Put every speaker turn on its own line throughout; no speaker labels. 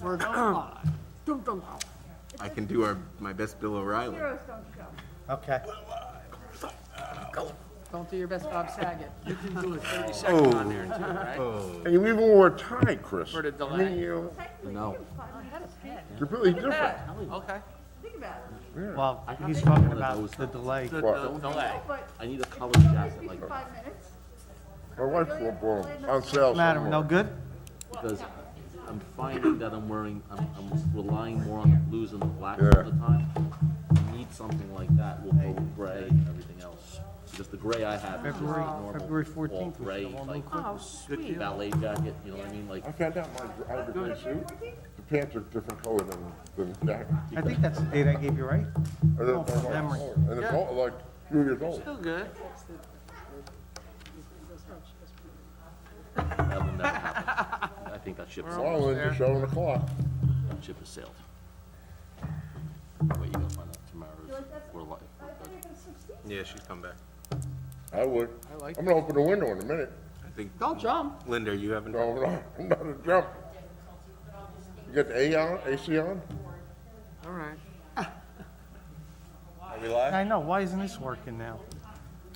We're going live. Dum, dum, dum.
I can do my best Bill O'Reilly.
Heroes don't show.
Okay.
Don't do your best Bob Saget. You can do a 30-second on there too, right?
And you even wore a tie, Chris.
For the
I
delay.
mean, you
Technically,
No.
you can 5 minutes.
it's completely different.
Okay.
Think about it.
Well, he's talking about the delay.
The delay.
But
I need a colored
it's
jacket like
5 minutes.
My wife bought them on sale
Matter,
somewhere.
no good?
because I'm finding that I'm relying more on the blues and the blacks
Yeah.
all the time. I need something like that. We'll go with gray and everything else. Because the gray I have is just a normal
February
all
14th, we
gray,
should all
like
Oh, sweet.
ballet jacket, you know what I mean? Like,
I found out I have a gray suit. The pants are different color than the jacket.
I think that's the date I gave you, right?
And
from memory.
it's all like 2 years old.
Still good.
that will never happen. I think that ship sailed.
Marlins are showing the clock.
That ship has sailed. Wait, you gotta find out tomorrow. We're live. We're good.
Yeah, she's come back.
I would.
I like
I'm gonna open the window in a minute.
I think,
Don't jump.
Linda, you haven't.
No, not a jump. You got the AC on?
All right.
Are we live?
I know, why isn't this working now?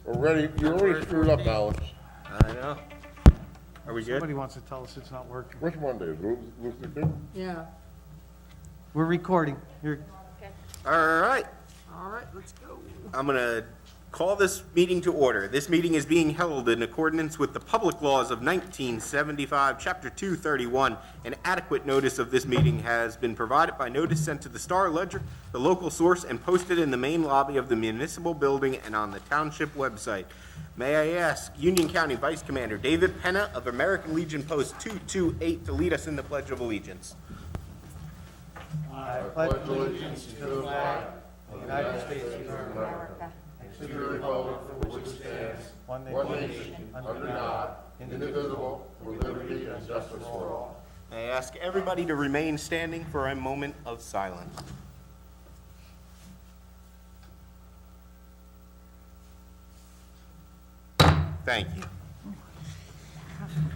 Already, you already screwed up, Alex.
I know. Are we good?
Somebody wants to tell us it's not working.
Which Monday is Luther King?
Yeah.
We're recording. You're,
All right.
All right, let's go.
I'm going to call this meeting to order. This meeting is being held in accordance with the public laws of 1975, Chapter 231. An adequate notice of this meeting has been provided by notice sent to the Star Ledger, the local source, and posted in the main lobby of the municipal building and on the township website. May I ask Union County Vice Commander David Penna of American Legion Post 228 to lead us in the Pledge of Allegiance.
pledge allegiance to the flag of the United States of America,
To the republic for which it stands,
one
one
nation,
nation,
under
under
God,
God, indivisible, with liberty and justice for all.
May I ask everybody to remain standing for a moment of silence. Thank you.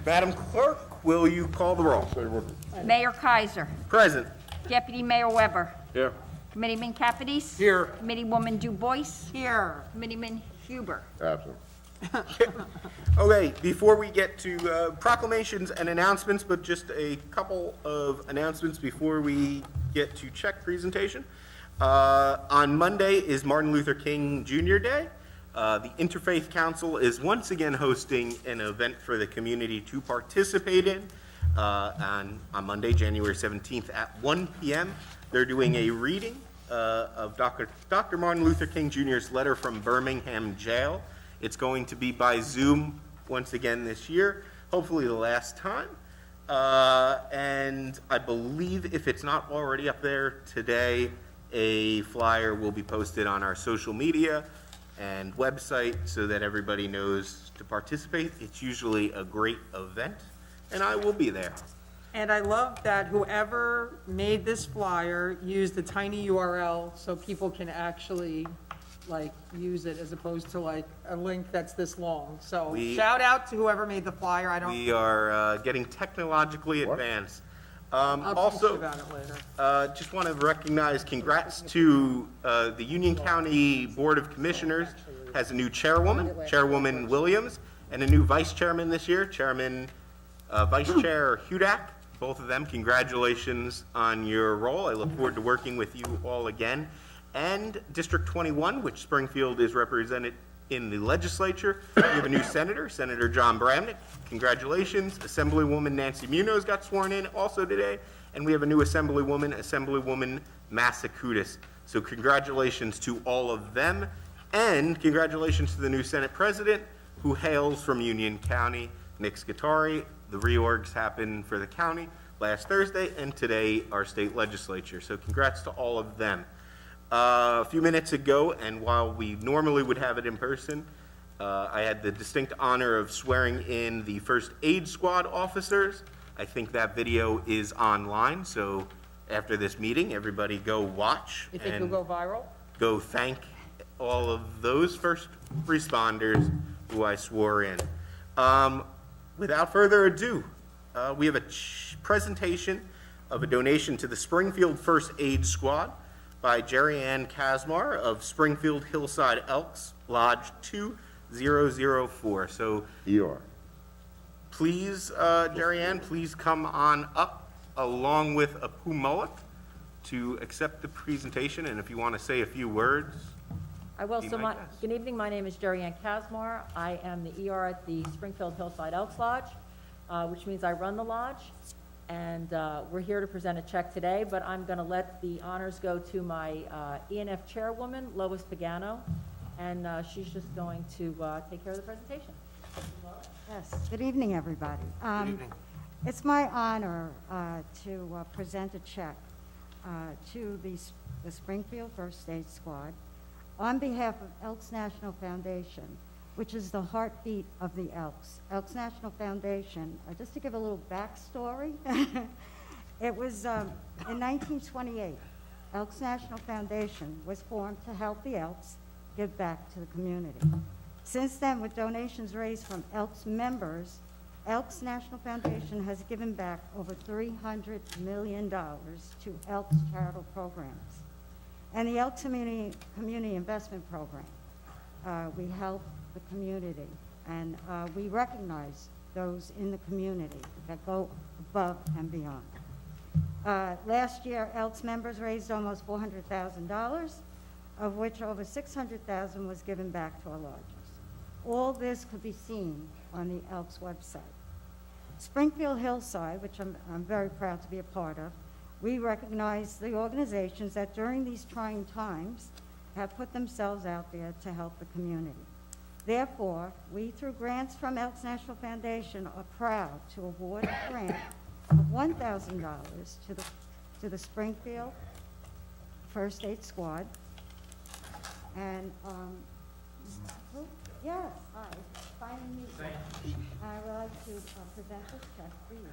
Madam Clerk, will you call the roll?
Say what?
Mayor Kaiser.
Present.
Deputy Mayor Weber.
Here.
Committeeman Capides.
Here.
Committeewoman DuBois.
Here.
Committeeman Huber.
Absent.
Okay, before we get to proclamations and announcements, but just a couple of announcements before we get to check presentation. On Monday is Martin Luther King Jr. Day. The Interfaith Council is once again hosting an event for the community to participate in on Monday, January 17th at 1 p.m. They're doing a reading of Dr. Martin Luther King Jr.'s letter from Birmingham jail. It's going to be by Zoom once again this year, hopefully the last time. And I believe if it's not already up there today, a flyer will be posted on our social media and website so that everybody knows to participate. It's usually a great event, and I will be there.
And I love that whoever made this flyer used a tiny URL so people can actually, like, use it as opposed to like a link that's this long. So
We-
shout out to whoever made the flyer. I don't,
We are getting technologically advanced.
I'll teach you
Also,
about it later.
just want to recognize, congrats to the Union County Board of Commissioners has a new chairwoman, Chairwoman Williams, and a new vice chairman this year, Vice Chair Hudak. Both of them, congratulations on your role. I look forward to working with you all again. And District 21, which Springfield is represented in the legislature, we have a new senator, Senator John Bramnick. Congratulations. Assemblywoman Nancy Munoz got sworn in also today. And we have a new Assemblywoman Massacutis. So congratulations to all of them. And congratulations to the new Senate President, who hails from Union County, Nick Scutari. The reorgs happened for the county last Thursday, and today our state legislature. So congrats to all of them. A few minutes ago, and while we normally would have it in person, I had the distinct honor of swearing in the first aid squad officers. I think that video is online, so after this meeting, everybody go watch.
You think
and
you'll go viral?
go thank all of those first responders who I swore in. Without further ado, we have a presentation of a donation to the Springfield First Aid Squad by Jerry Ann Casmar of Springfield Hillside Elks, Lodge 2004. So
ER.
please, Jerry Ann, please come on up along with a Pumulloch to accept the presentation, and if you want to say a few words.
I will.
Be
So
my guest.
good evening. My name is Jerry Ann Casmar. I am the ER at the Springfield Hillside Elks Lodge, which means I run the lodge. And we're here to present a check today, but I'm going to let the honors go to my ENF chairwoman, Lois Pagano, and she's just going to take care of the presentation.
Yes, good evening, everybody. It's my honor to present a check to the Springfield First Aid Squad on behalf of Elks National Foundation, which is the heartbeat of the Elks. Elks National Foundation, just to give a little backstory, it was in 1928, Elks National Foundation was formed to help the Elks give back to the community. Since then, with donations raised from Elks members, Elks National Foundation has given back over $300 million to Elks charitable programs. And the Elks Community Investment Program, we help the community, and we recognize those in the community that go above and beyond. Last year, Elks members raised almost $400,000, of which over $600,000 was given back to our lodges. All this could be seen on the Elks website. Springfield Hillside, which I'm very proud to be a part of, we recognize the organizations that during these trying times have put themselves out there to help the community. Therefore, we, through grants from Elks National Foundation, are proud to award a grant of $1,000 to the Springfield First Aid Squad. And, yes, hi, finally meet you. I would like to present this check for you.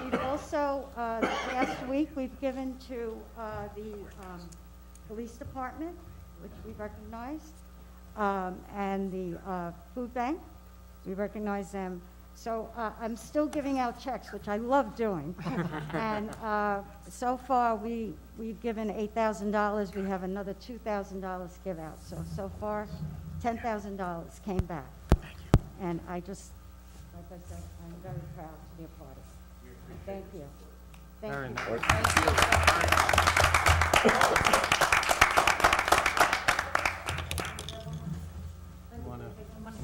We've also, last week, we've given to the police department, which we recognized, and the food bank. We recognize them. So I'm still giving out checks, which I love doing. And so far, we've given $8,000. We have another $2,000 to give out. So far, $10,000 came back. Thank you. And I just, like I said, I'm very proud to be a part of it. Thank you. Thank you.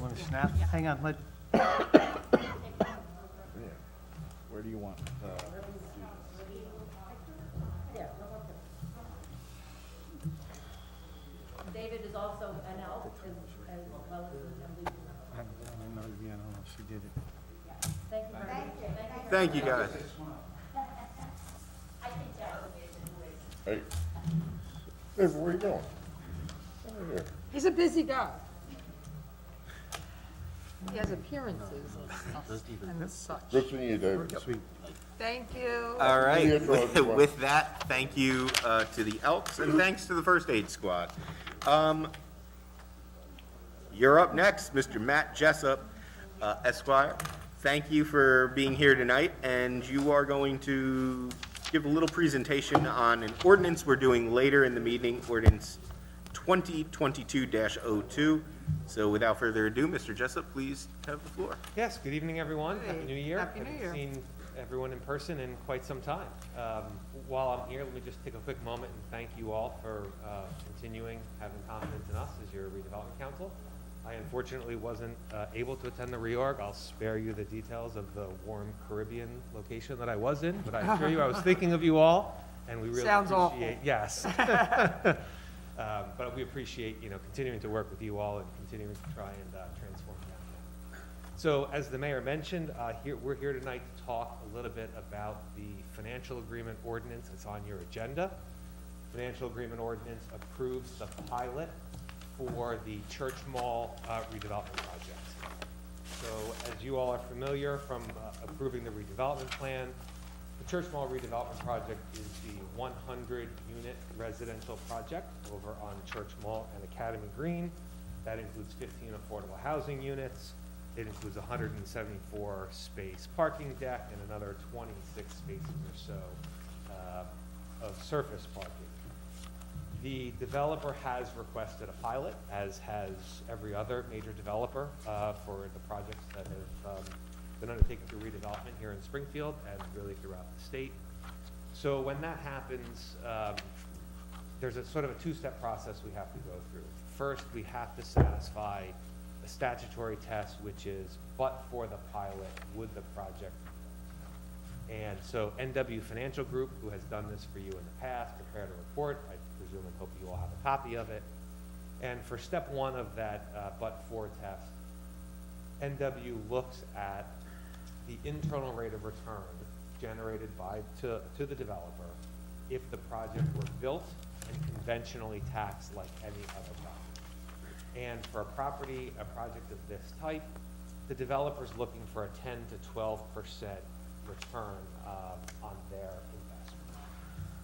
Want to snap? Hang on, let.
Where do you want?
David is also an elk as well as an
I don't know, I don't know if she did it.
Thank you very much.
Thank you, guys.
Hey. David, where you going? Over here.
He's a busy guy. He has appearances and such.
Good seeing you, David.
Sweet.
Thank you.
All right,
Yeah, go ahead.
with that, thank you to the Elks, and thanks to the First Aid Squad. You're up next, Mr. Matt Jessup, Esquire. Thank you for being here tonight, and you are going to give a little presentation on an ordinance we're doing later in the meeting, Ordinance 2022-02. So without further ado, Mr. Jessup, please have the floor.
Yes, good evening, everyone. Happy New Year.
Happy New Year.
Haven't seen everyone in person in quite some time. While I'm here, let me just take a quick moment and thank you all for continuing having confidence in us as your redevelopment council. I unfortunately wasn't able to attend the reorg. I'll spare you the details of the warm Caribbean location that I was in, but I assure you I was thinking of you all, and we really
Sounds awful.
appreciate, yes. But we appreciate, continuing to work with you all and continuing to try and transform downtown. So as the mayor mentioned, we're here tonight to talk a little bit about the financial agreement ordinance that's on your agenda. Financial agreement ordinance approves the pilot for the Church Mall redevelopment project. So as you all are familiar from approving the redevelopment plan, the Church Mall redevelopment project is the 100-unit residential project over on Church Mall and Academy Green. That includes 15 affordable housing units, It includes a 174 space parking deck and another 26 spaces or so of surface parking. The developer has requested a pilot, as has every other major developer for the projects that have been undertaken through redevelopment here in Springfield and really throughout the state. So when that happens, there's a sort of a two-step process we have to go through. First, we have to satisfy a statutory test, which is, but for the pilot, would the project be built? And so NW Financial Group, who has done this for you in the past, prepared a report. I presume and hope you all have a copy of it. And for step one of that but-for test, NW looks at the internal rate of return generated to the developer if the project were built and conventionally taxed like any other property. And for a project of this type, the developer's looking for a 10 to 12% return on their investment.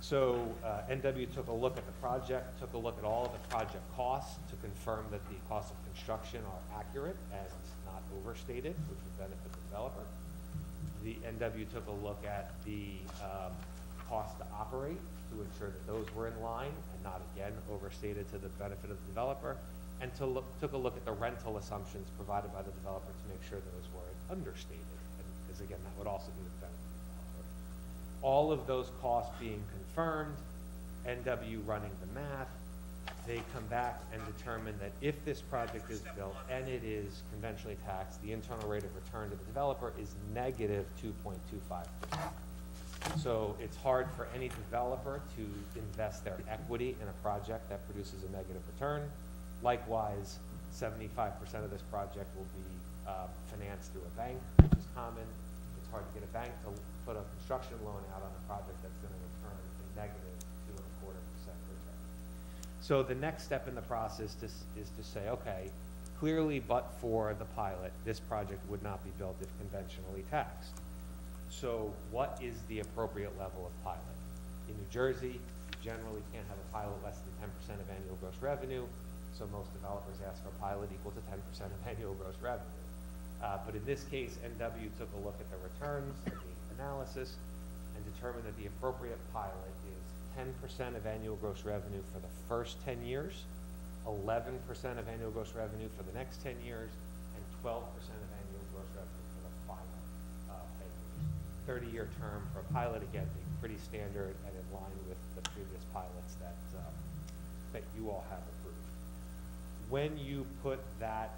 So NW took a look at the project, took a look at all of the project costs to confirm that the costs of construction are accurate and not overstated, which would benefit the developer. The NW took a look at the cost to operate to ensure that those were in line and not, again, overstated to the benefit of the developer, and took a look at the rental assumptions provided by the developer to make sure those weren't understated, because, again, that would also be the benefit of the developer. All of those costs being confirmed, NW running the math, they come back and determine that if this project is built and it is conventionally taxed, the internal rate of return to the developer is negative 2.25%. So it's hard for any developer to invest their equity in a project that produces a negative return. Likewise, 75% of this project will be financed through a bank, which is common. It's hard to get a bank to put a construction loan out on a project that's going to return a negative 2.25% return. So the next step in the process is to say, okay, clearly but for the pilot, this project would not be built if conventionally taxed. So what is the appropriate level of pilot? In New Jersey, you generally can't have a pilot less than 10% of annual gross revenue, so most developers ask for a pilot equal to 10% of annual gross revenue. But in this case, NW took a look at the returns and the analysis and determined that the appropriate pilot is 10% of annual gross revenue for the first 10 years, 11% of annual gross revenue for the next 10 years, and 12% of annual gross revenue for the final 10 years. 30-year term for a pilot, again, being pretty standard and in line with the previous pilots that you all have approved. When you put that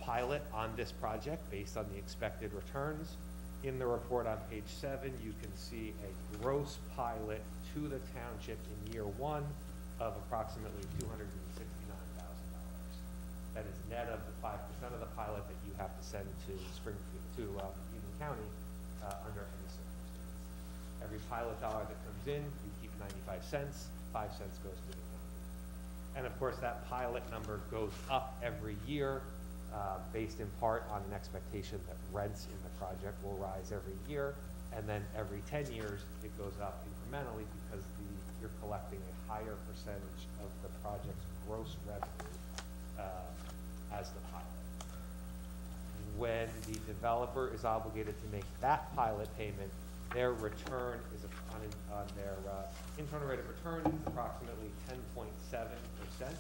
pilot on this project based on the expected returns, in the report on page 7, you can see a gross pilot to the township in year 1 of approximately $269,000. That is net of the 5% of the pilot that you have to send to Springfield, to Union County under any circumstance. Every pilot dollar that comes in, you keep 95 cents, 5 cents goes to the county. And of course, that pilot number goes up every year based in part on an expectation that rents in the project will rise every year, and then every 10 years it goes up incrementally because you're collecting a higher percentage of the project's gross revenue as the pilot. When the developer is obligated to make that pilot payment, their return is on their internal rate of return is approximately 10.7%,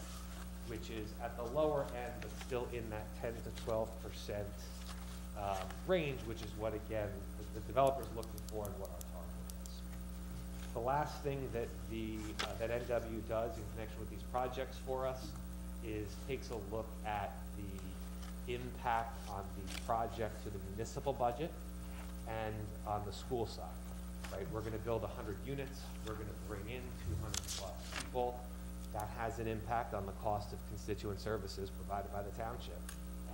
which is at the lower end, but still in that 10 to 12% range, which is what, again, the developer's looking for and what our target is. The last thing that that NW does in connection with these projects for us is takes a look at the impact on the project to the municipal budget and on the school side, right? We're going to build 100 units. We're going to bring in 200 plus people. That has an impact on the cost of constituent services provided by the township.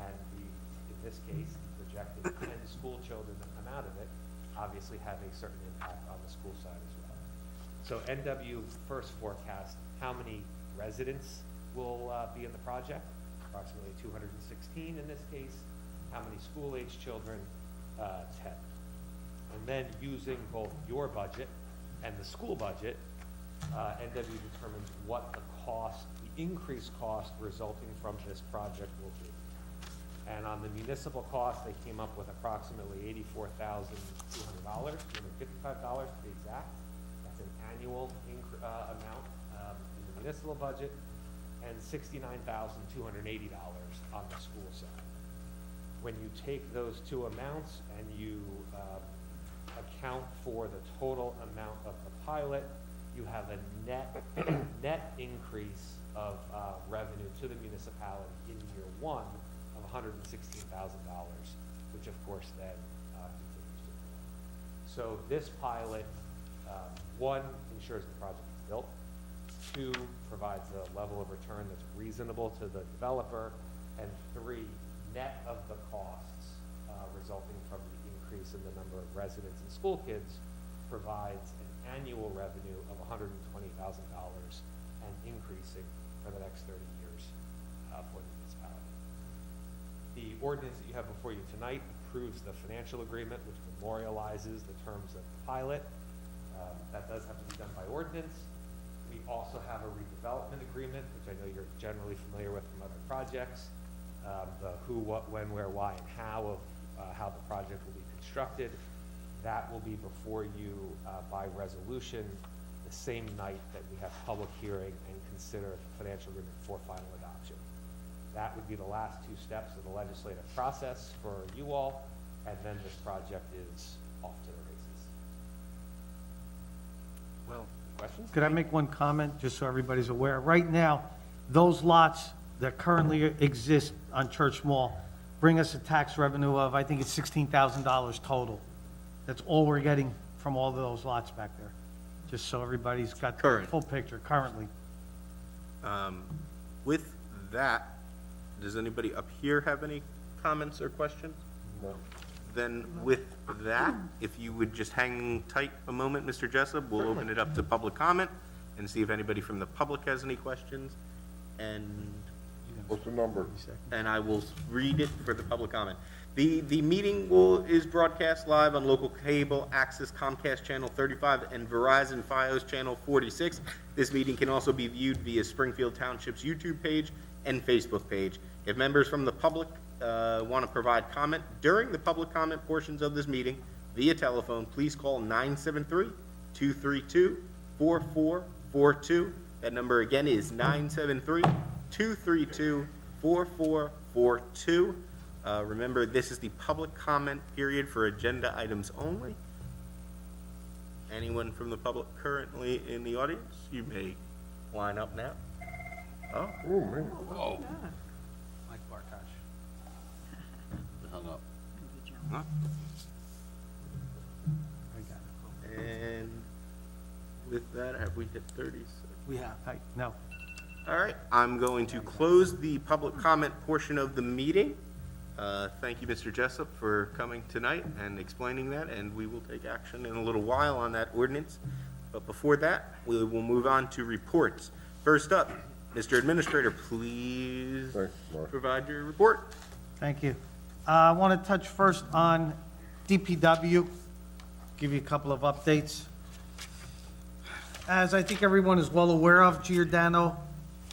And in this case, the projected 10 school children that come out of it obviously have a certain impact on the school side as well. So NW first forecast how many residents will be in the project, approximately 216 in this case. How many school-age children? 10. And then using both your budget and the school budget, NW determines what the increased cost resulting from this project will be. And on the municipal cost, they came up with approximately $84,200, $255 to be exact. That's an annual amount in the municipal budget, and $69,280 on the school side. When you take those two amounts and you account for the total amount of the pilot, you have a net increase of revenue to the municipality in year one of $116,000, which of course then continues to grow. So this pilot, one, ensures the project is built. Two, provides a level of return that's reasonable to the developer. And three, net of the costs resulting from the increase in the number of residents and school kids, provides an annual revenue of $120,000 and increasing for the next 30 years for the municipality. The ordinance that you have before you tonight approves the financial agreement, which memorializes the terms of the pilot. That does have to be done by ordinance. We also have a redevelopment agreement, which I know you're generally familiar with from other projects. The who, what, when, where, why, and how of how the project will be constructed. That will be before you by resolution the same night that we have public hearing and consider the financial agreement for final adoption. That would be the last two steps of the legislative process for you all, and then this project is off to the races. Well, questions?
Could I make one comment, just so everybody's aware? Right now, those lots that currently exist on Church Mall bring us a tax revenue of, I think it's $16,000 total. That's all we're getting from all of those lots back there, just so everybody's got the
Current.
full picture currently.
With that, does anybody up here have any comments or questions?
No.
Then with that, if you would just hang tight a moment, Mr. Jessup, we'll open it up to public comment and see if anybody from the public has any questions. And
What's the number?
I will read it for the public comment. The meeting is broadcast live on local cable access Comcast Channel 35 and Verizon Fios Channel 46. This meeting can also be viewed via Springfield Township's YouTube page and Facebook page. If members from the public want to provide comment during the public comment portions of this meeting via telephone, please call 973-232-4442. That number again is 973-232-4442. Remember, this is the public comment period for agenda items only. Anyone from the public currently in the audience, you may line up now. Oh,
Oh, man.
Mike Bartosh.
Hung up.
huh? And with that, have we hit 30 seconds?
We have. No.
All right, I'm going to close the public comment portion of the meeting. Thank you, Mr. Jessup, for coming tonight and explaining that, and we will take action in a little while on that ordinance. But before that, we will move on to reports. First up, Mr. Administrator, please
Thanks, Mark.
provide your report.
Thank you. I want to touch first on DPW, give you a couple of updates. As I think everyone is well aware of, Giordano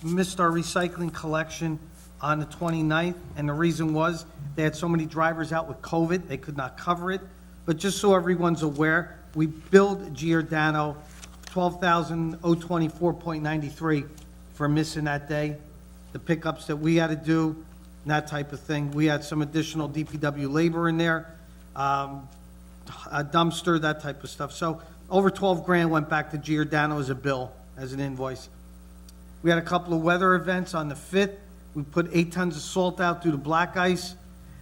missed our recycling collection on the 29th, and the reason was they had so many drivers out with COVID, they could not cover it. But just so everyone's aware, we billed Giordano $12,024.93 for missing that day, the pickups that we had to do, and that type of thing. We had some additional DPW labor in there, a dumpster, that type of stuff. So over 12 grand went back to Giordano as a bill, as an invoice. We had a couple of weather events on the 5th. We put 8 tons of salt out due to black ice.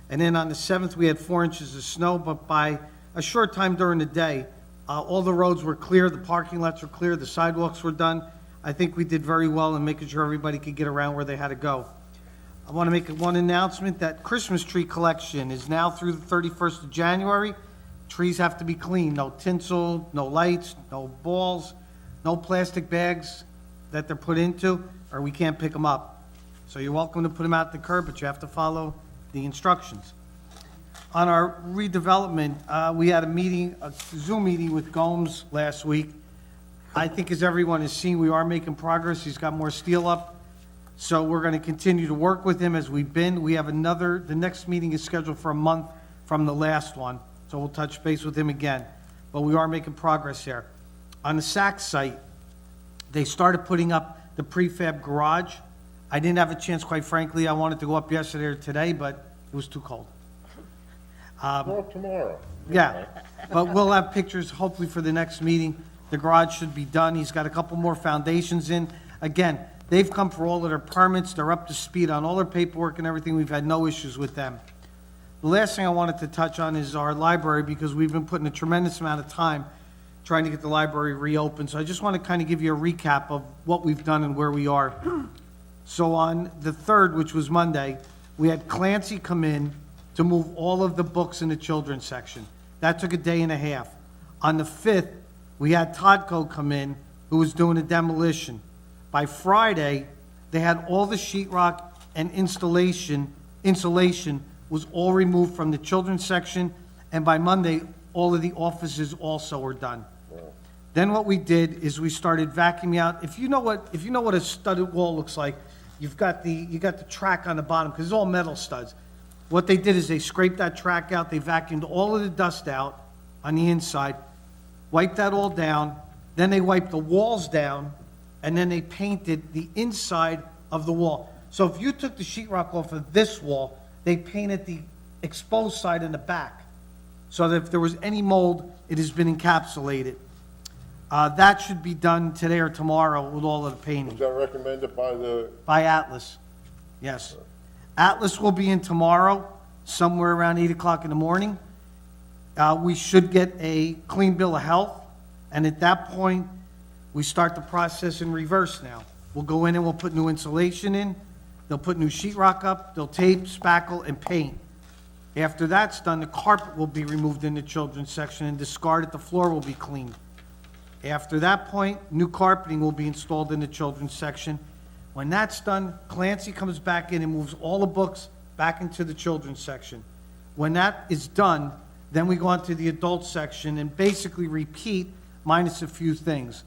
And then on the 7th, we had 4 inches of snow, but by a short time during the day, all the roads were clear, the parking lots were clear, the sidewalks were done. I think we did very well in making sure everybody could get around where they had to go. I want to make one announcement that Christmas tree collection is now through the 31st of January. Trees have to be clean, no tinsel, no lights, no balls, no plastic bags that they're put into, or we can't pick them up. So you're welcome to put them out the curb, but you have to follow the instructions. On our redevelopment, we had a meeting, a Zoom meeting with Gomes last week. I think as everyone has seen, we are making progress. He's got more steel up. So we're going to continue to work with him as we've been. We have the next meeting is scheduled for a month from the last one, so we'll touch base with him again. But we are making progress there. On the Sac site, they started putting up the prefab garage. I didn't have a chance, quite frankly. I wanted to go up yesterday or today, but it was too cold.
Well, tomorrow.
Yeah, but we'll have pictures hopefully for the next meeting. The garage should be done. He's got a couple more foundations in. Again, they've come for all of their permits. They're up to speed on all their paperwork and everything. We've had no issues with them. The last thing I wanted to touch on is our library, because we've been putting a tremendous amount of time trying to get the library reopened. So I just want to kind of give you a recap of what we've done and where we are. So on the 3rd, which was Monday, we had Clancy come in to move all of the books in the children's section. That took a day and a half. On the 5th, we had Todco come in, who was doing a demolition. By Friday, they had all the sheetrock and insulation was all removed from the children's section, and by Monday, all of the offices also were done. Then what we did is we started vacuuming out. If you know what a studded wall looks like, you got the track on the bottom, because it's all metal studs. What they did is they scraped that track out, they vacuumed all of the dust out on the inside, wiped that all down, then they wiped the walls down, and then they painted the inside of the wall. So if you took the sheetrock off of this wall, they painted the exposed side in the back, so that if there was any mold, it has been encapsulated. That should be done today or tomorrow with all of the painting.
Is that recommended by the,
By Atlas, yes. Atlas will be in tomorrow, somewhere around 8 o'clock in the morning. We should get a clean bill of health, and at that point, we start the process in reverse now. We'll go in and we'll put new insulation in, they'll put new sheetrock up, they'll tape, spackle, and paint. After that's done, the carpet will be removed in the children's section and discarded, the floor will be cleaned. After that point, new carpeting will be installed in the children's section. When that's done, Clancy comes back in and moves all the books back into the children's section. When that is done, then we go on to the adult section and basically repeat minus a few things.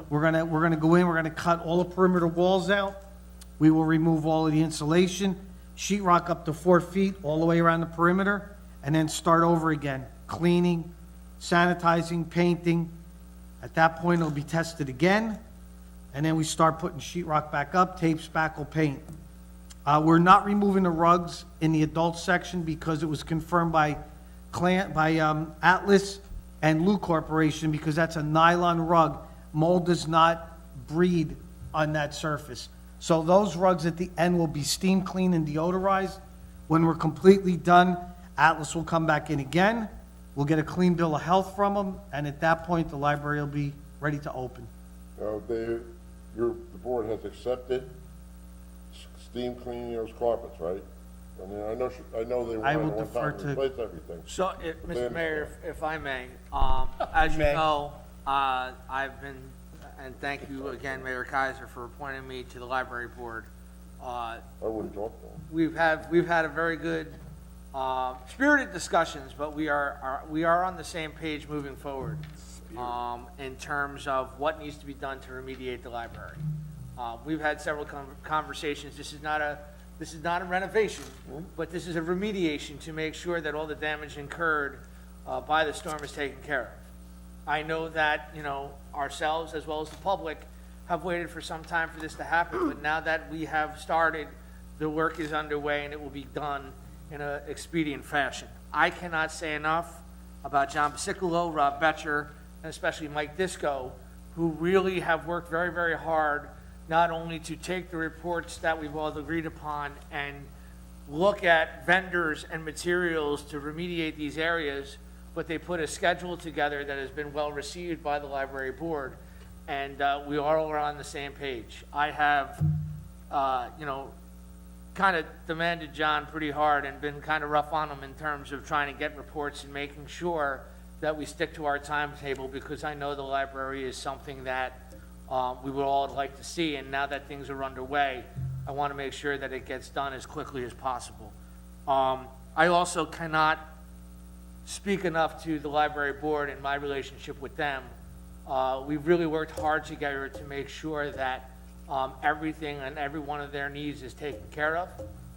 We're gonna go in, we're gonna cut all the perimeter walls out. We will remove all of the insulation, sheetrock up to 4 feet all the way around the perimeter, and then start over again, cleaning, sanitizing, painting. At that point, it'll be tested again, and then we start putting sheetrock back up, tape, spackle, paint. We're not removing the rugs in the adult section because it was confirmed by Atlas and Lou Corporation, because that's a nylon rug. Mold does not breed on that surface. So those rugs at the end will be steam cleaned and deodorized. When we're completely done, Atlas will come back in again. We'll get a clean bill of health from them, and at that point, the library will be ready to open.
the board has accepted steam cleaning those carpets, right? I mean, I know they
I will
want to
defer
one time
to-
to replace everything.
So,
They
Mr. Mayor,
understand.
if I may, as you know, I've been, and thank you again, Mayor Kaiser, for appointing me to the library board.
I wouldn't talk to them.
We've had a very good, spirited discussions, but we are on the same page moving forward, in terms of what needs to be done to remediate the library. We've had several conversations. This is not a renovation, but this is a remediation to make sure that all the damage incurred by the storm is taken care of. I know that, ourselves as well as the public have waited for some time for this to happen, but now that we have started, the work is underway and it will be done in an expedient fashion. I cannot say enough about John Basiculo, Rob Betcher, and especially Mike Disco, who really have worked very, very hard, not only to take the reports that we've all agreed upon and look at vendors and materials to remediate these areas, but they put a schedule together that has been well received by the library board, and we all are on the same page. I have, kind of demanded John pretty hard and been kind of rough on him in terms of trying to get reports and making sure that we stick to our timetable, because I know the library is something that we would all like to see, and now that things are underway, I want to make sure that it gets done as quickly as possible. I also cannot speak enough to the library board and my relationship with them. We've really worked hard together to make sure that everything and every one of their needs is taken care of.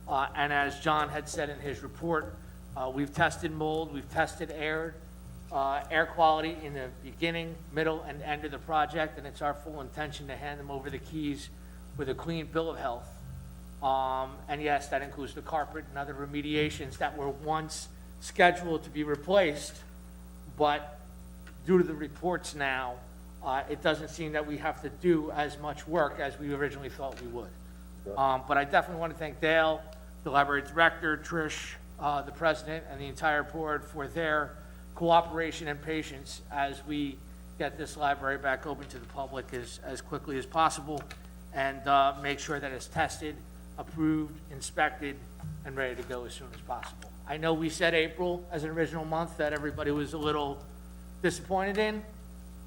And as John had said in his report, we've tested mold, we've tested air quality in the beginning, middle, and end of the project, and it's our full intention to hand them over the keys with a clean bill of health. And yes, that includes the carpet and other remediations that were once scheduled to be replaced, but due to the reports now, it doesn't seem that we have to do as much work as we originally thought we would. But I definitely want to thank Dale, the library director, Trish, the president, and the entire board for their cooperation and patience as we get this library back open to the public as quickly as possible, and make sure that it's tested, approved, inspected, and ready to go as soon as possible. I know we said April as an original month that everybody was a little disappointed in,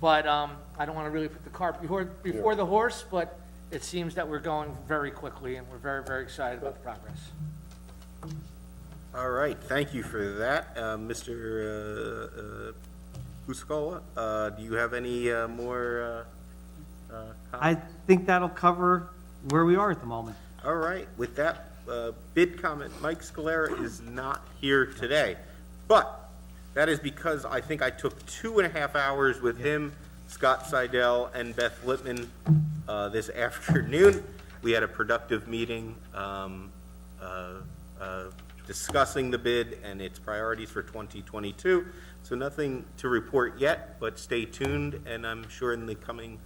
but I don't want to really put the cart before the horse, but it seems that we're going very quickly, and we're very, very excited about the progress.
All right, thank you for that. Mr. Buscola, do you have any more
I think that'll cover where we are at the moment.
All right, with that bid comment, Mike Scalera is not here today. But that is because I think I took 2.5 hours with him, Scott Seidel, and Beth Lippman this afternoon. We had a productive meeting discussing the bid and its priorities for 2022. So nothing to report yet, but stay tuned, and I'm sure in the coming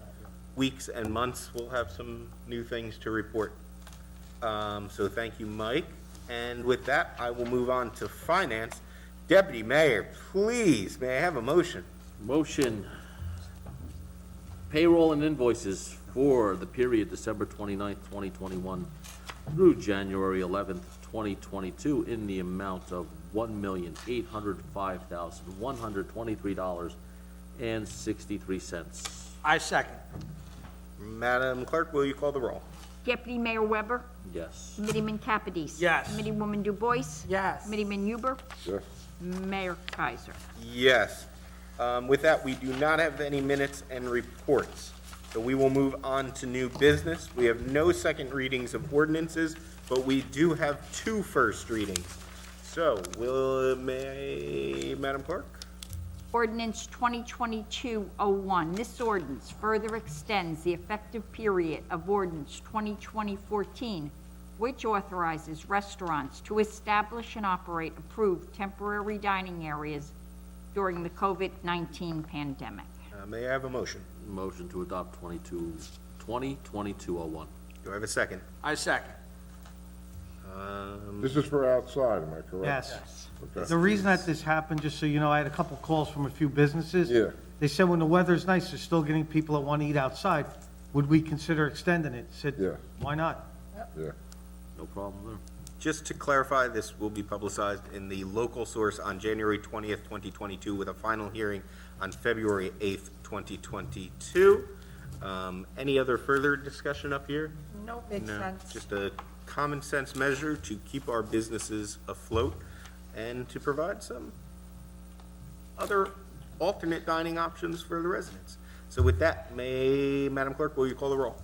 weeks and months we'll have some new things to report. So thank you, Mike. And with that, I will move on to finance. Deputy Mayor, please, may I have a motion?
Motion. Payroll and invoices for the period December 29th, 2021 through January 11th, 2022 in the amount of $1,805,123.63.
I second.
Madam Clerk, will you call the roll?
Deputy Mayor Weber?
Yes.
Committeeman Kappadis?
Yes.
Committeewoman Du Bois?
Yes.
Committeeman Huber?
Yes.
Mayor Kaiser?
Yes. With that, we do not have any minutes and reports. So we will move on to new business. We have no second readings of ordinances, but we do have 2 first readings. So, Madam Clerk?
Ordinance 2022-01. This ordinance further extends the effective period of Ordinance 2020-14, which authorizes restaurants to establish and operate approved temporary dining areas during the COVID-19 pandemic.
May I have a motion?
Motion to adopt 2022-01.
Do I have a second?
I second.
This is for outside, am I correct?
Yes.
Okay.
The reason that this happened, just so you know, I had a couple calls from a few businesses.
Yeah.
They said when the weather's nice, they're still getting people that want to eat outside. Would we consider extending it? Said,
Yeah.
why not?
Yeah.
No problem there.
Just to clarify, this will be publicized in the local source on January 20th, 2022, with a final hearing on February 8th, 2022. Any other further discussion up here?
No, makes
No,
sense.
just a common sense measure to keep our businesses afloat and to provide some other alternate dining options for the residents. So with that, Madam Clerk, will you call the roll?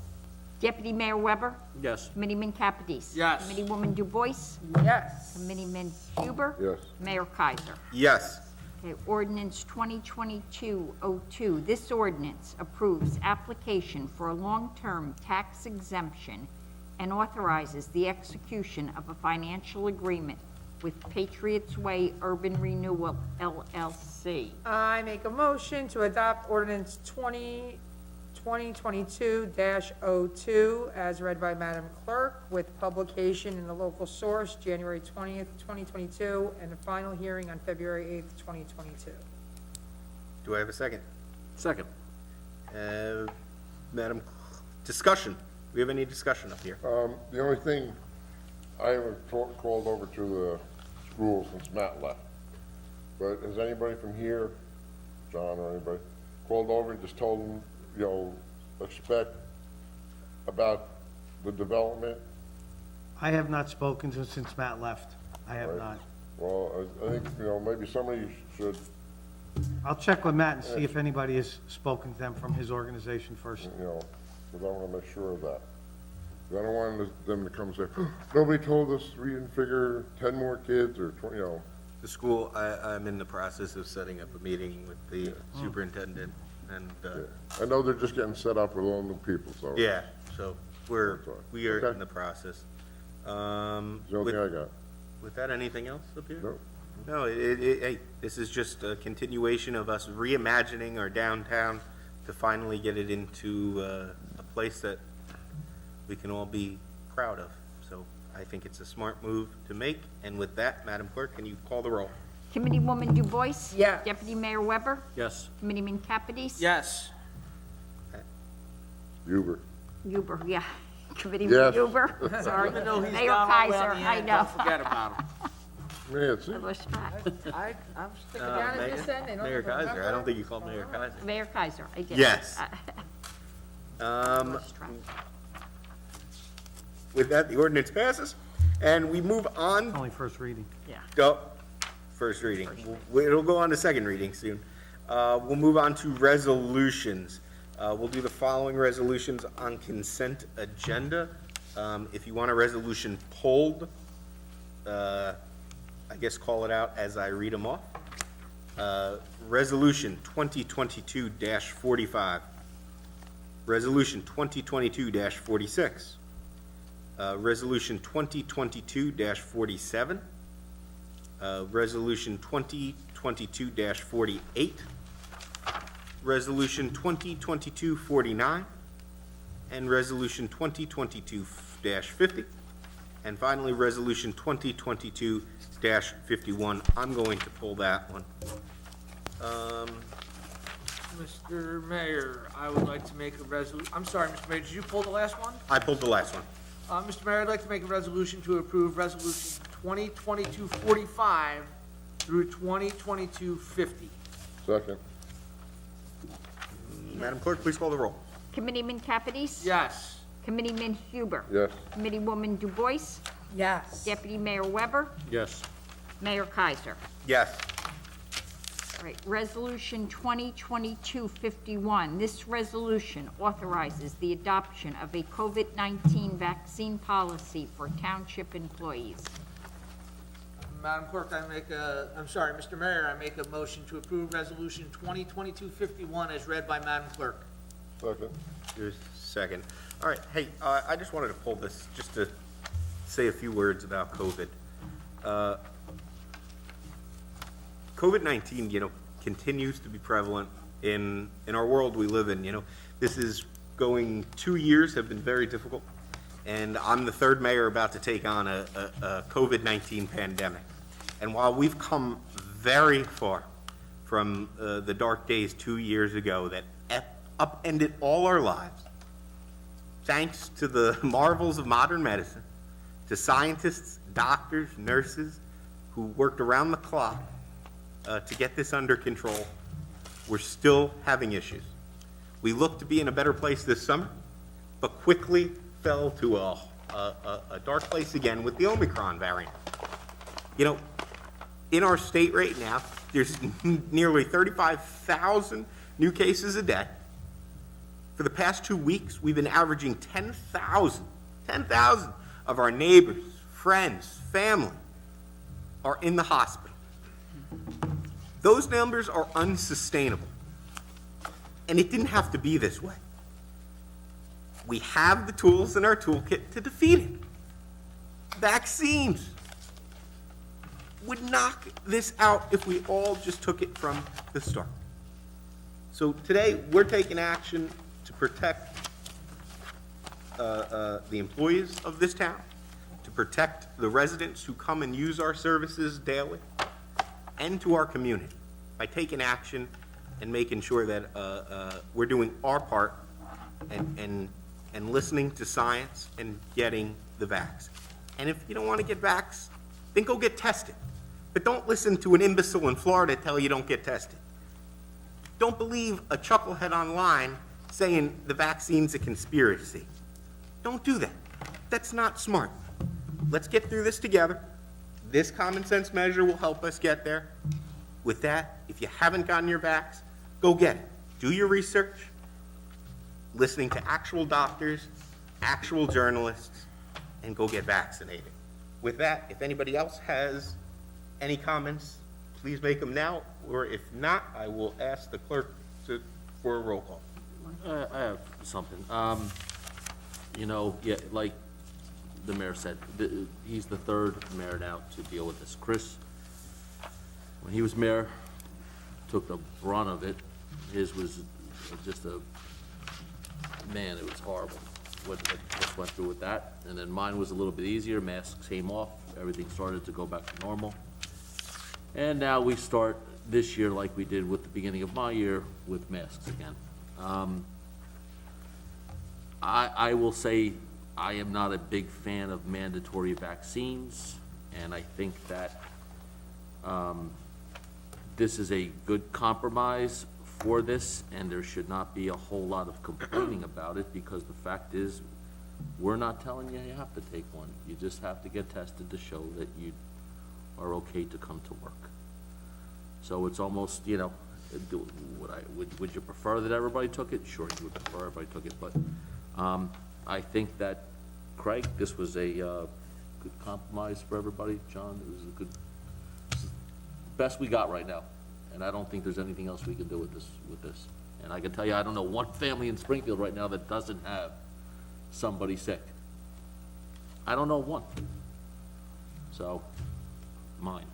Deputy Mayor Weber?
Yes.
Committeeman Kappadis?
Yes.
Committeewoman Du Bois?
Yes.
Committeeman Huber?
Yes.
Mayor Kaiser?
Yes.
Okay, ordinance 2022-02. This ordinance approves application for a long-term tax exemption and authorizes the execution of a financial agreement with Patriots Way Urban Renewal LLC.
I make a motion to adopt ordinance 2022-02 as read by Madam Clerk, with publication in the local source January 20th, 2022, and a final hearing on February 8th, 2022.
Do I have a second?
Second.
Madam, discussion. Do we have any discussion up here?
The only thing, I haven't called over to the school since Matt left. But has anybody from here, John or anybody, called over and just told them, you know, expect about the development?
I have not spoken to since Matt left. I have
Right.
not.
Well, I think, you know, maybe somebody should,
I'll check with Matt and see if anybody has spoken to them from his organization first.
you know, because I want to make sure of that. 'Cause I don't want them to come and say, nobody told us we didn't figure 10 more kids or 20, you know.
The school, I'm in the process of setting up a meeting with the superintendent, and,
I know they're just getting set up with all new people, so.
yeah, so we are
Okay.
in the process.
That's the only thing I got.
With that, anything else up here?
No.
No, hey, this is just a continuation of us reimagining our downtown to finally get it into a place that we can all be proud of. So I think it's a smart move to make. And with that, Madam Clerk, can you call the roll?
Committeewoman Du Bois?
Yes.
Deputy Mayor Weber?
Yes.
Committeeman Kapidis?
Yes.
Huber.
Huber, yeah. Committeeman
Yes.
Huber, sorry.
Even though he's
Mayor
down all the way
Kaiser,
on the
I
end,
know.
don't forget about him.
Man, see,
I lost track.
I'm sticking down at this end, they don't
Mayor
even
Kaiser, I
remember.
don't think you called Mayor Kaiser.
Mayor Kaiser, I did.
Yes.
I lost track.
With that, the ordinance passes, and we move on.
Only first reading.
Yeah.
Go, first reading. It'll go on to second reading soon. We'll move on to resolutions. We'll do the following resolutions on consent agenda. If you want a resolution pulled, I guess call it out as I read them off. Resolution 2022-45. Resolution 2022-46. Resolution 2022-47. Resolution 2022-48. Resolution 2022-49. And Resolution 2022-50. And finally, Resolution 2022-51. I'm going to pull that one.
Mr. Mayor, I would like to make a I'm sorry, Mr. Mayor, did you pull the last one?
I pulled the last one.
Mr. Mayor, I'd like to make a resolution to approve Resolution 2022-45 through 2022-50.
second.
Madam Clerk, please call the roll.
Committeeman Kapidis?
Yes.
Committeeman Huber?
Yes,
Committeewoman Du Bois?
Yes.
Deputy Mayor Weber?
Yes.
Mayor Kaiser?
Yes.
All right, Resolution 2022-51. This resolution authorizes the adoption of a COVID-19 vaccine policy for township employees.
Madam Clerk, Mr. Mayor, I make a motion to approve Resolution 2022-51 as read by Madam Clerk.
second.
Here's second. All right, hey, I just wanted to pull this just to say a few words about COVID. COVID-19, continues to be prevalent in our world we live in. This is 2 years have been very difficult, and I'm the third mayor about to take on a COVID-19 pandemic. And while we've come very far from the dark days 2 years ago that upended all our lives, thanks to the marvels of modern medicine, to scientists, doctors, nurses who worked around the clock to get this under control, we're still having issues. We looked to be in a better place this summer, but quickly fell to a dark place again with the Omicron variant. In our state right now, there's nearly 35,000 new cases a day. For the past 2 weeks, we've been averaging 10,000 of our neighbors, friends, family are in the hospital. Those numbers are unsustainable. And it didn't have to be this way. We have the tools in our toolkit to defeat it. Vaccines would knock this out if we all just took it from the start. So today, we're taking action to protect the employees of this town, to protect the residents who come and use our services daily, and to our community by taking action and making sure that we're doing our part and listening to science and getting the vax. And if you don't want to get vax, then go get tested. But don't listen to an imbecile in Florida tell you don't get tested. Don't believe a chucklehead online saying the vaccine's a conspiracy. Don't do that. That's not smart. Let's get through this together. This common sense measure will help us get there. With that, if you haven't gotten your vax, go get it. Do your research, listening to actual doctors, actual journalists, and go get vaccinated. With that, if anybody else has any comments, please make them now, or if not, I will ask the clerk for a roll call.
I have something. You know, yeah, like the mayor said, he's the third mayor now to deal with this. Chris, when he was mayor, took the brunt of it. His was just man, it was horrible. What just went through with that. And then mine was a little bit easier. Masks came off. Everything started to go back to normal. And now we start this year like we did with the beginning of my year with masks again. I will say I am not a big fan of mandatory vaccines, and I think that this is a good compromise for this, and there should not be a whole lot of complaining about it, because the fact is, we're not telling you you have to take one. You just have to get tested to show that you are okay to come to work. So it's almost, you know, would you prefer that everybody took it? Sure, you would prefer everybody took it, but I think that, Craig, this was a good compromise for everybody. John, it was a good, best we got right now, and I don't think there's anything else we can do with this. And I can tell you, I don't know one family in Springfield right now that doesn't have somebody sick. I don't know one. So, mine.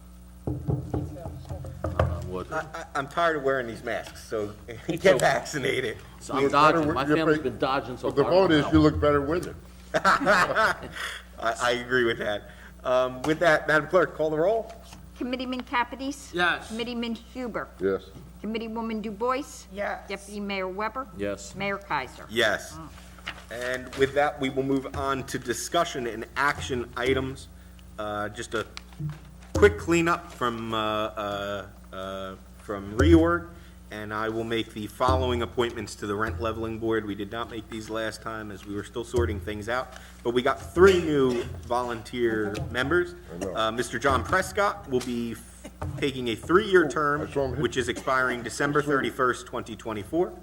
I'm tired of wearing these masks, so get vaccinated.
So I'm dodging, my family's been dodging so
But the
far.
vote is, you look better with it.
I agree with that. With that, Madam Clerk, call the roll.
Committeeman Capides?
Yes.
Committeeman Huber?
Yes.
Committeewoman Du Bois?
Yes.
Deputy Mayor Weber?
Yes.
Mayor Kaiser?
Yes. And with that, we will move on to discussion and action items. Just a quick cleanup from reorg, and I will make the following appointments to the Rent Leveling Board. We did not make these last time, as we were still sorting things out, but we got 3 new volunteer members. Mr. John Prescott will be taking a 3-year term, which is expiring December 31st, 2024.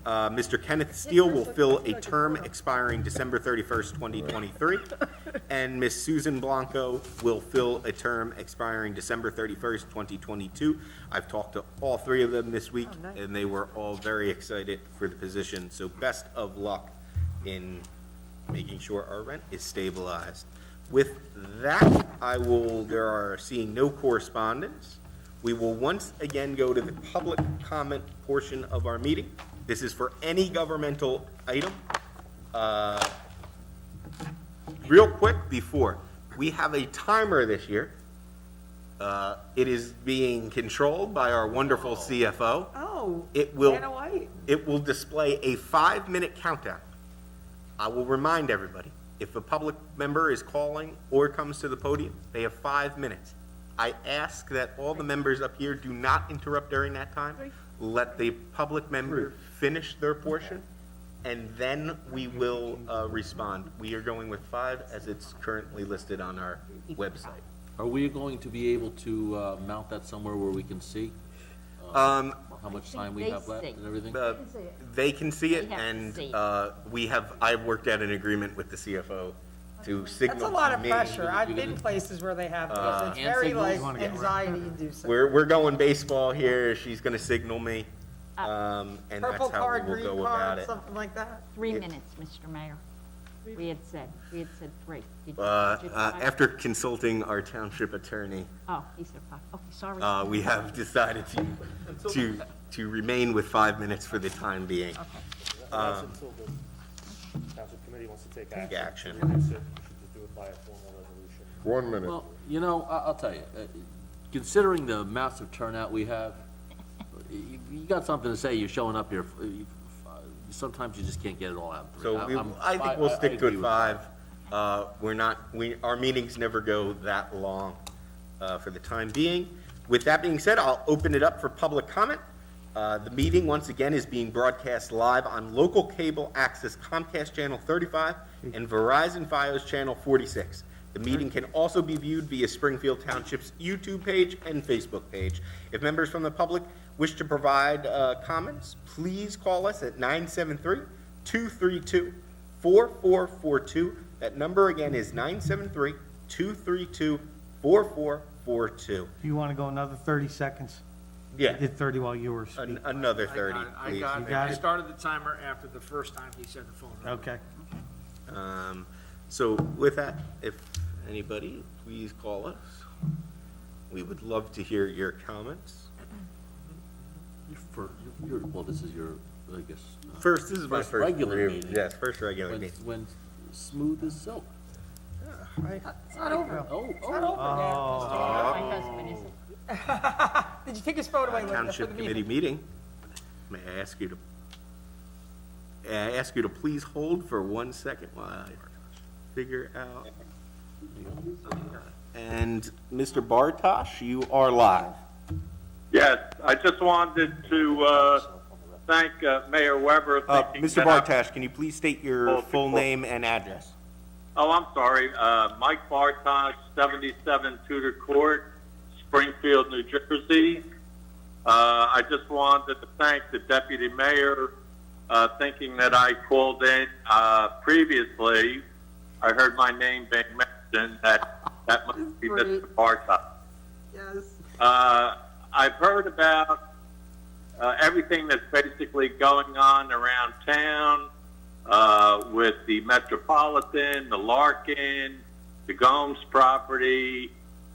Mr. Kenneth Steele will fill a term expiring December 31st, 2023. And Ms. Susan Blanco will fill a term expiring December 31st, 2022. I've talked to all 3 of them this week, and they were all very excited for the position. So best of luck in making sure our rent is stabilized. With that, there are seeing no correspondence. We will once again go to the public comment portion of our meeting. This is for any governmental item. Real quick before, we have a timer this year. It is being controlled by our wonderful CFO.
Oh,
It will,
Vanna White.
it will display a 5-minute countdown. I will remind everybody, if a public member is calling or comes to the podium, they have 5 minutes. I ask that all the members up here do not interrupt during that time. Let the public member finish their portion, and then we will respond. We are going with 5 as it's currently listed on our website.
Are we going to be able to mount that somewhere where we can see how much time we
they
have left
see.
and everything?
They can see it,
They have to
and
see it.
I've worked out an agreement with the CFO to signal
That's a lot
to
of
me.
pressure. I've been places where they have this. It's
hand
very
signals?
like
You wanna
anxiety inducing.
We're going baseball here. She's gonna signal me, and that's
Purple
how
card,
we will
green
go about
card,
it.
something like that.
3 minutes, Mr. Mayor. We had said 3. Did you?
After consulting our township attorney,
Oh, he said 5. Okay, sorry.
we have decided to remain with 5 minutes for the time being.
That's until the township committee wants to take action.
Action.
We should just do it by a formal resolution.
1 minute.
Well, you know, I'll tell you, considering the massive turnout we have, you got something to say, you're showing up here, sometimes you just can't get it all out.
So I think we'll stick to
agree
it
with
5. Our meetings never go that long for the time being. With that being said, I'll open it up for public comment. The meeting, once again, is being broadcast live on local cable access Comcast Channel 35 and Verizon Fios Channel 46. The meeting can also be viewed via Springfield Township's YouTube page and Facebook page. If members from the public wish to provide comments, please call us at 973-232-4639. 973-232-4442. That number again is 973-232-4442.
Do you want to go another 30 seconds? I
Yeah,
did 30 while you were speaking.
another 30,
I
please.
got
You
it.
got
I
it?
started the timer after the first time he said the phone number.
Okay.
So with that, if anybody, please call us. We would love to hear your comments.
Well, this is your, I guess.
This is my
First
first
regular
review.
meeting.
Yes, first regular
When,
meeting.
when smooth as silk.
It's not over.
Oh,
It's not over
My husband is
yet. Did you take his photo away for the
Township Committee
meeting?
meeting. May I ask you to please hold for 1 second while I figure out. And Mr. Bartosh, you are live.
Yes, I just wanted to thank Mayor Weber. thinking
Mr.
that I-
Bartosh, can you please state your full name and address?
Oh, I'm sorry. Mike Bartosh, 77 Tudor Court, Springfield, New Jersey. I just wanted to thank the deputy mayor, thinking that I called in previously. I heard my name being mentioned. That must be Mr. Bartosh.
Yes.
I've heard about everything that's basically going on around town with the Metropolitan, the Larkin, the Gomes property,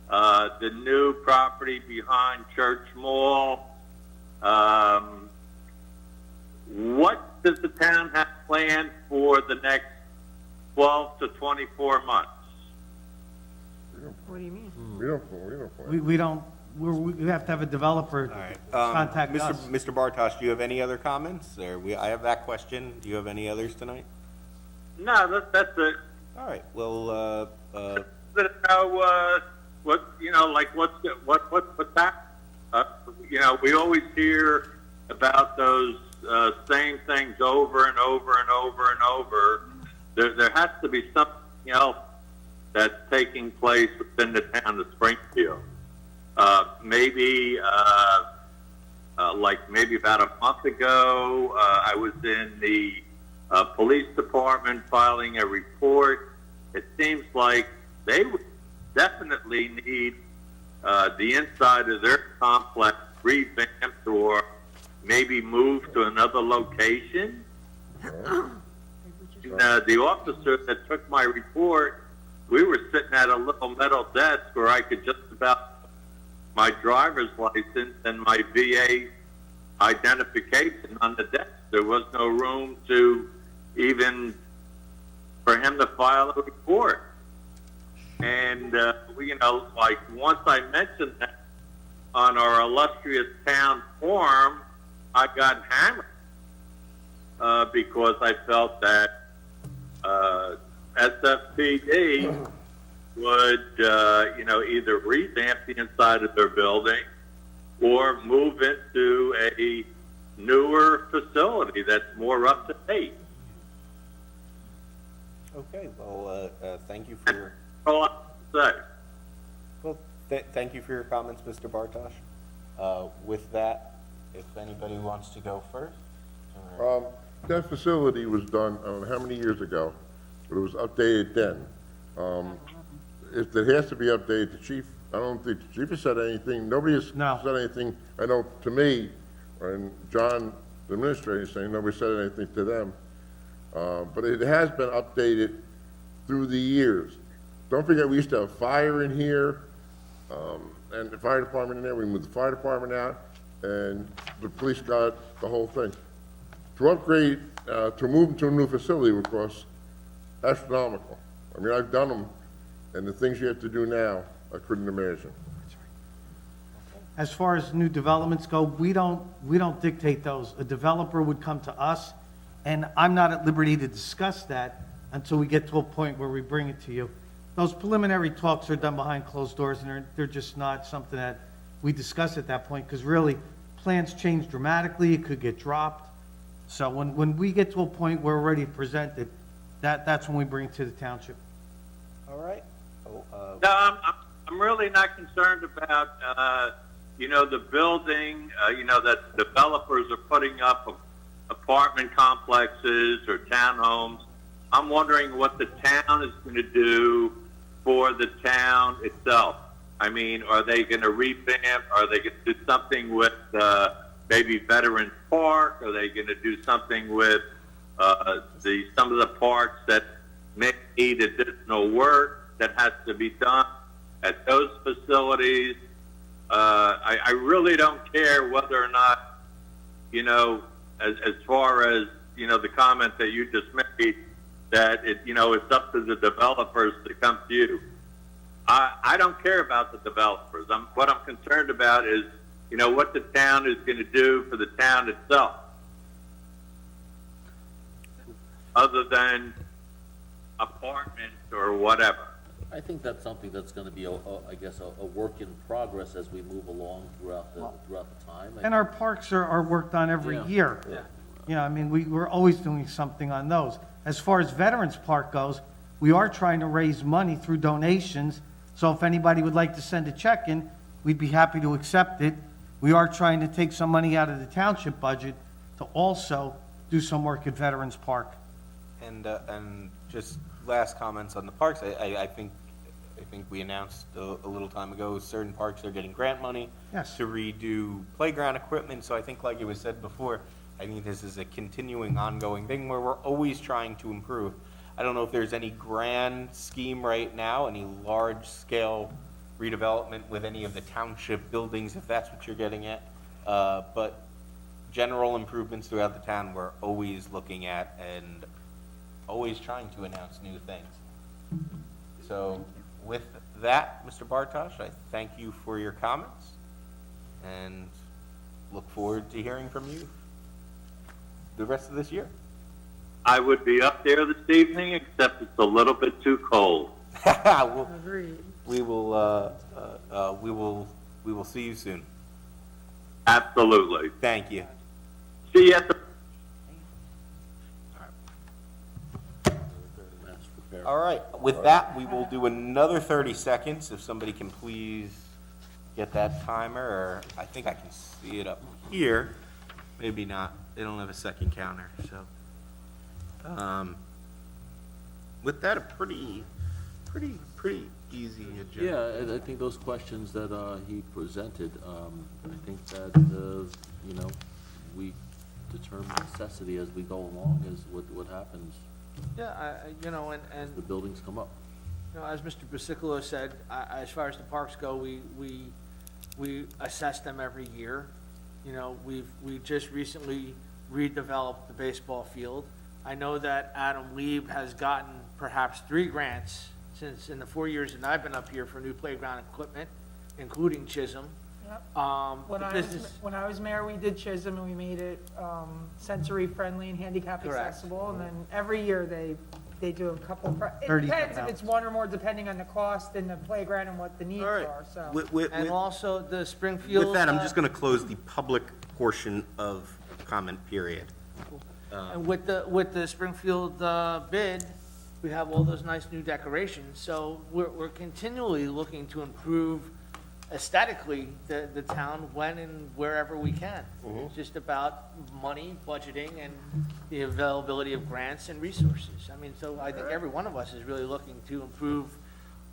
the new property behind Church Mall. What does the town have planned for the next 12 to 24 months?
What do you mean?
We don't, we have to have a developer contact us.
Mr. Bartosh, do you have any other comments? I have that question. Do you have any others tonight?
No, that's it.
All right, well,
What's that? We always hear about those same things over and over and over and over. There has to be something else that's taking place within the town of Springfield. Maybe about a month ago, I was in the police department filing a report. It seems like they would definitely need the inside of their complex revamped or maybe moved to another location. The officer that took my report, we were sitting at a little metal desk where I could just about my driver's license and my VA identification on the desk. There was no room to even for him to file a report. And, once I mentioned that on our illustrious town forum, I got hammered because I felt that SFPD would, either revamp the inside of their building or move into a newer facility that's more up to date.
okay, well, thank you for your,
All I have to say.
well, thank you for your comments, Mr. Bartosh. With that, if anybody wants to go first.
That facility was done, I don't know how many years ago, but it was updated then. If it has to be updated, the chief, I don't think the chief has said anything, nobody has
No.
said anything, I know, to me, and John, the administrator, is saying nobody said anything to them. But it has been updated through the years. Don't forget, we used to have fire in here, and the fire department in there, we moved the fire department out, and the police got the whole thing. To upgrade, to move into a new facility would cost astronomical. I mean, I've done them, and the things you have to do now, I couldn't imagine.
As far as new developments go, we don't dictate those. A developer would come to us, and I'm not at liberty to discuss that until we get to a point where we bring it to you. Those preliminary talks are done behind closed doors, and they're just not something that we discuss at that point, because really, plans change dramatically, it could get dropped. So when we get to a point where we're ready to present it, that's when we bring it to the township.
All right.
No, I'm really not concerned about, the building, that developers are putting up apartment complexes or townhomes. I'm wondering what the town is going to do for the town itself. I mean, are they going to revamp? Are they going to do something with maybe Veterans Park? Are they going to do something with some of the parks that may need additional work that has to be done at those facilities? I really don't care whether or not, you know, as far as, you know, the comment that you just made, that it's up to the developers to come to you. I don't care about the developers. What I'm concerned about is, you know, what the town is going to do for the town itself, other than apartments or whatever.
I think that's something that's gonna be, I guess, a work in progress as we move along throughout the time.
And our parks are worked on every year.
Yeah.
You know, I mean, we're always doing something on those. As far as Veterans Park goes, we are trying to raise money through donations, so if anybody would like to send a check in, we'd be happy to accept it. We are trying to take some money out of the township budget to also do some work at Veterans Park.
And just last comments on the parks, I think we announced a little time ago, certain parks are getting grant money
Yes.
to redo playground equipment, so I think like it was said before, I think this is a continuing, ongoing thing where we're always trying to improve. I don't know if there's any grand scheme right now, any large-scale redevelopment with any of the township buildings, if that's what you're getting at, but general improvements throughout the town, we're always looking at and always trying to announce new things. So with that, Mr. Bartosh, I thank you for your comments and look forward to hearing from you the rest of this year.
I would be up there this evening, except it's a little bit too cold.
Agreed.
We will see you soon.
Absolutely.
Thank you.
See you at the
All right, with that, we will do another 30 seconds, if somebody can please get that timer, or I think I can see it up here. Maybe not, they don't have a second counter, so. With that, a pretty easy agenda.
Yeah, and I think those questions that he presented, I think that, you know, we determine necessity as we go along is what happens
Yeah, you know, and
as the buildings come up.
you know, as Mr. Basicolo said, as far as the parks go, we assess them every year. You know, we just recently redeveloped the baseball field. I know that Adam Lieb has gotten perhaps 3 grants since in the 4 years that I've been up here for new playground equipment, including Chisholm.
Yep.
The business,
When I was mayor, we did Chisholm and we made it sensory friendly and handicap
Correct.
accessible. And then every year they do a couple, it
30
depends if it's one or more, depending on the cost and the playground and what the needs
All right.
are, so.
and also the Springfield.
With that, I'm just gonna close the public portion of comment period.
And with the Springfield bid, we have all those nice new decorations, so we're continually looking to improve aesthetically the town when and wherever we can. It's just about money, budgeting, and the availability of grants and resources. I mean, so I think every one of us is really looking to improve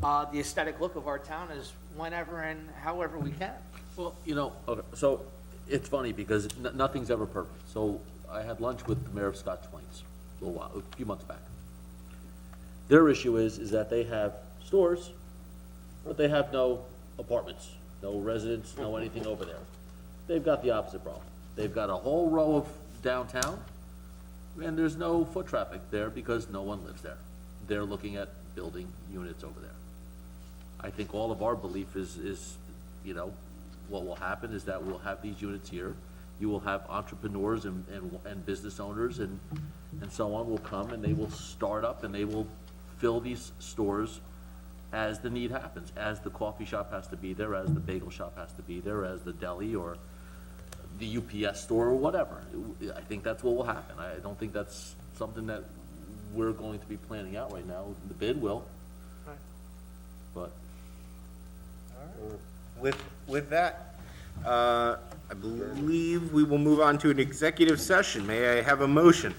the aesthetic look of our town as whenever and however we can.
Well, you know, okay, so it's funny because nothing's ever perfect. So I had lunch with the mayor of Scotts Plains a few months back. Their issue is that they have stores, but they have no apartments, no residents, no anything over there. They've got the opposite problem. They've got a whole row of downtown, and there's no foot traffic there because no one lives there. They're looking at building units over there. I think all of our belief is, you know, what will happen is that we'll have these units here. You will have entrepreneurs and business owners and so on will come and they will start up and they will fill these stores as the need happens, as the coffee shop has to be there, as the bagel shop has to be there, as the deli or the UPS store or whatever. I think that's what will happen. I don't think that's something that we're going to be planning out right now. The bid will.
Right.
But
With that, I believe we will move on to an executive session. May I have a motion?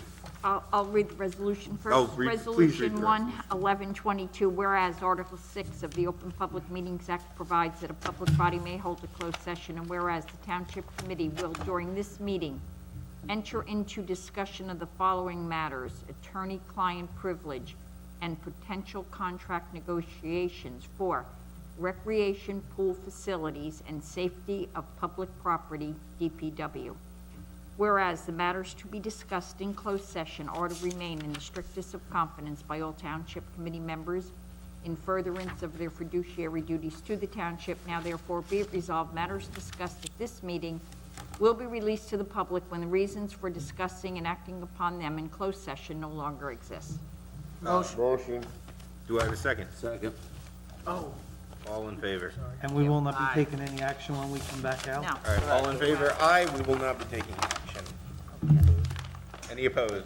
I'll read the resolution first.
Oh, please read the
Resolution 1,
resolution.
1122, whereas Article 6 of the Open Public Meetings Act provides that a public body may hold a closed session, and whereas the Township Committee will, during this meeting, enter into discussion of the following matters: attorney-client privilege and potential contract negotiations for recreation pool facilities and safety of public property, DPW. Whereas the matters to be discussed in closed session are to remain in the strictest of confidence by all Township Committee members in furtherance of their fiduciary duties to the Township, now therefore be it resolved, matters discussed at this meeting will be released to the public when the reasons for discussing and acting upon them in closed session no longer exist.
Motion.
Do I have a second?
Second.
All in favor?
And we will not
Aye.
be taking any action when we come back out?
No.
All right, all in favor? Aye, we will not be taking action. Any opposed?